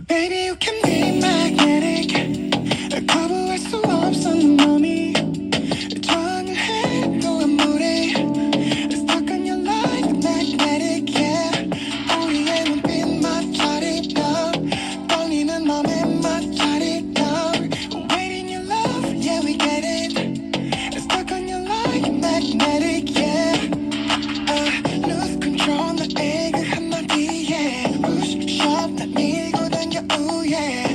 Baby, you can be magnetic. 거부할 수 없어 네 맘이 전해 또 아무리 Stuck on your line, magnetic, yeah. 우리의 눈빛만 차리던 떨리는 맘에만 차리던 Waiting your love, yeah, we get it. Stuck on your line, magnetic, yeah. Lose control 나의 그 한마디에 Push, shove 날 밀고 당겨, ooh, yeah.